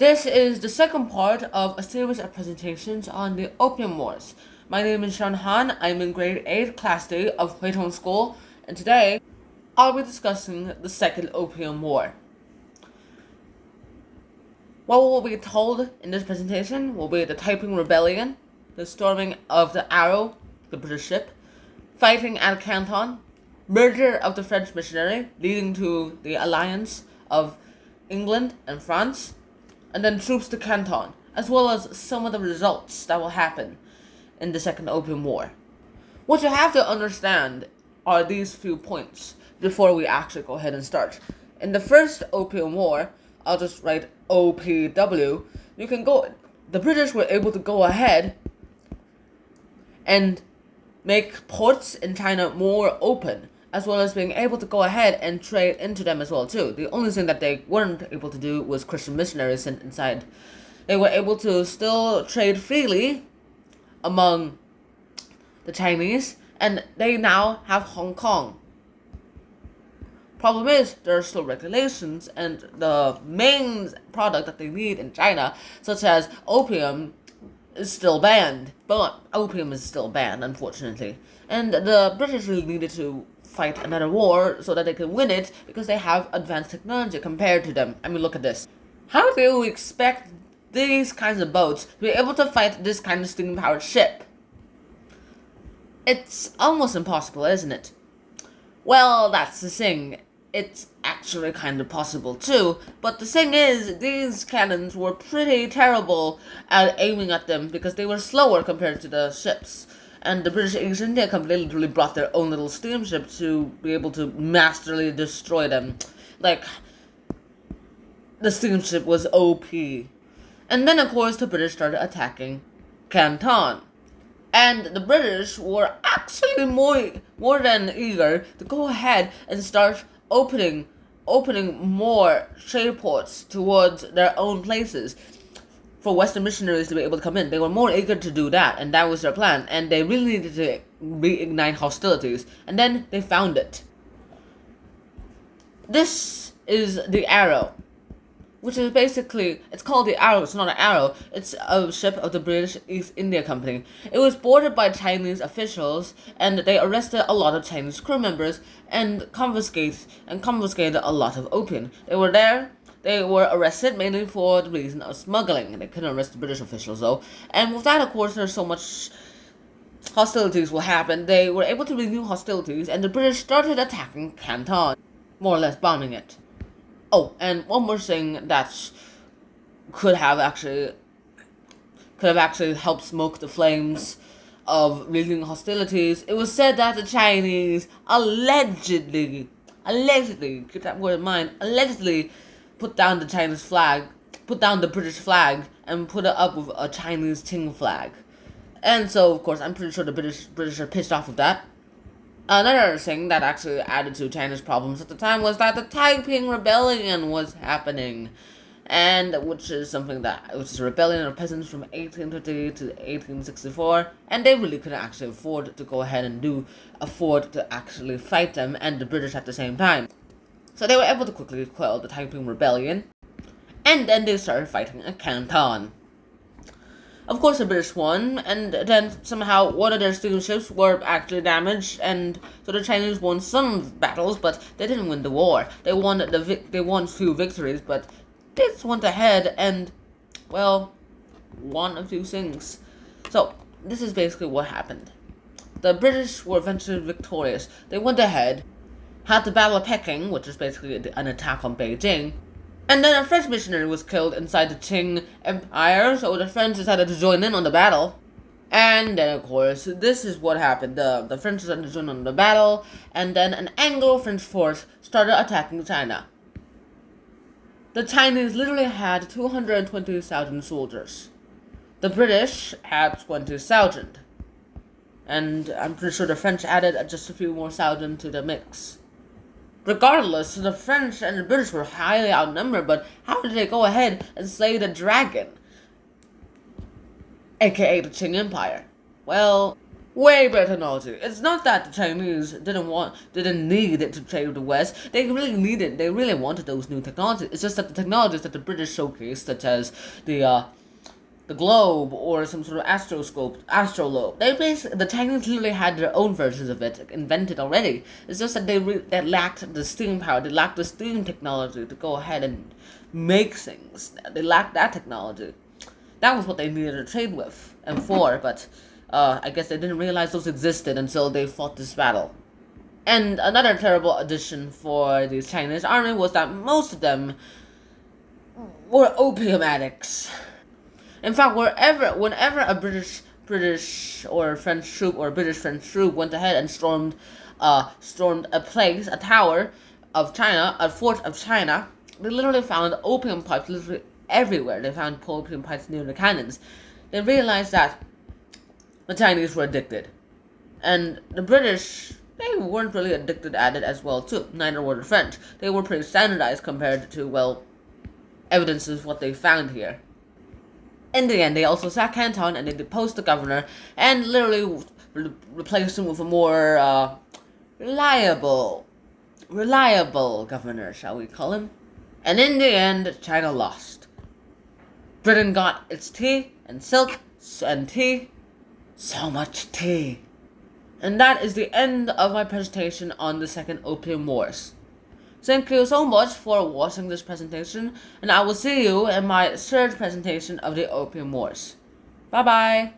This is the second part of a series of presentations on the Opium Wars. My name is Sean Han. I'm in grade 8, class D of Huitong School, and today I'll be discussing the Second Opium War. What will be told in this presentation will be the Taiping Rebellion, the storming of the Arrow, the British ship, fighting at Canton, murder of the French missionary, leading to the alliance of England and France, and then troops to Canton, as well as some of the results that will happen in the Second Opium War. What you have to understand are these few points before we actually go ahead and start. In the First Opium War, I'll just write OPW, the British were able to go ahead and make ports in China more open, as well as being able to go ahead and trade into them as well too. The only thing that they weren't able to do was Christian missionaries sent inside. They were able to still trade freely among the Chinese, and they now have Hong Kong. Problem is, there are still regulations, and the main product that they need in China, such as opium, is still banned. But opium is still banned, unfortunately. And the British really needed to fight another war so that they can win it, because they have advanced technology compared to them. I mean, look at this. How do we expect these kinds of boats to be able to fight this kind of steam-powered ship? It's almost impossible, isn't it? Well, that's the thing. It's actually kind of possible too, but the thing is, these cannons were pretty terrible at aiming at them because they were slower compared to the ships. And the British East India Company literally brought their own little steamship to be able to masterly destroy them. Like, the steamship was OP. And then, of course, the British started attacking Canton. And the British were actually more than eager to go ahead and start opening more trade ports towards their own places for Western missionaries to be able to come in. They were more eager to do that, and that was their plan, and they really needed to reignite hostilities, and then they found it. This is the Arrow, which is basically, it's called the Arrow, it's not an arrow, it's a ship of the British East India Company. It was boarded by Chinese officials, and they arrested a lot of Chinese crew members and confiscated a lot of opium. They were arrested mainly for the reason of smuggling. They couldn't arrest the British officials though. And with that, of course, there's so much hostilities will happen. They were able to renew hostilities, and the British started attacking Canton, more or less bombing it. Oh, and one more thing that could have actually helped smoke the flames of renewing hostilities. It was said that the Chinese allegedly, keep that word in mind, allegedly put down the British flag, and put it up with a Chinese Qing flag. And so, of course, I'm pretty sure the British are pissed off with that. Another thing that actually added to China's problems at the time was that the Taiping Rebellion was happening, and which is a rebellion of peasants from 1850 to 1864, and they really couldn't actually afford to actually fight them and the British at the same time. So they were able to quickly quell the Taiping Rebellion, and then they started fighting at Canton. Of course, the British won, and then somehow one of their steamships were actually damaged, and so the Chinese won some battles, but they didn't win the war. They won few victories, but they just went ahead and, well, won a few things. So this is basically what happened. The British were eventually victorious. They went ahead, had the Battle of Peking, which is basically an attack on Beijing. And then a French missionary was killed inside the Qing Empire, so the French decided to join in on the battle. And then, of course, this is what happened. The French decided to join in on the battle, and then an Anglo-French force started attacking China. The Chinese literally had 220,000 soldiers. The British had 20,000. And I'm pretty sure the French added just a few more thousand to the mix. Regardless, the French and the British were highly outnumbered, but how did they go ahead and slay the dragon, aka the Qing Empire? Well, Way better technology. It's not that the Chinese didn't need it to trade with the West. They really wanted those new technologies. It's just that the technologies that the British showcased, such as the globe or some sort of astrolabe. The Chinese literally had their own versions of it invented already. It's just that they lacked the steam power. They lacked the steam technology to go ahead and make things. They lacked that technology. That was what they needed to trade with and for, but I guess they didn't realize those existed until they fought this battle. And another terrible addition for the Chinese army was that most of them were opium addicts. In fact, whenever a British or French troop or British French troop went ahead and stormed a tower of China, a fort of China, they literally found opium pipes literally everywhere. They found opium pipes near the cannons. They realized that the Chinese were addicted, and the British, they weren't really addicted at it as well too. Neither were the French. They were pretty standardized compared to, well, evidence of what they found here. In the end, they also sacked Canton and they deposed the governor and literally replaced him with a more reliable governor, shall we call him? And in the end, China lost. Britain got its tea and silk and tea. So much tea. And that is the end of my presentation on the Second Opium Wars. Thank you so much for watching this presentation, and I will see you in my third presentation of the Opium Wars. Bye bye!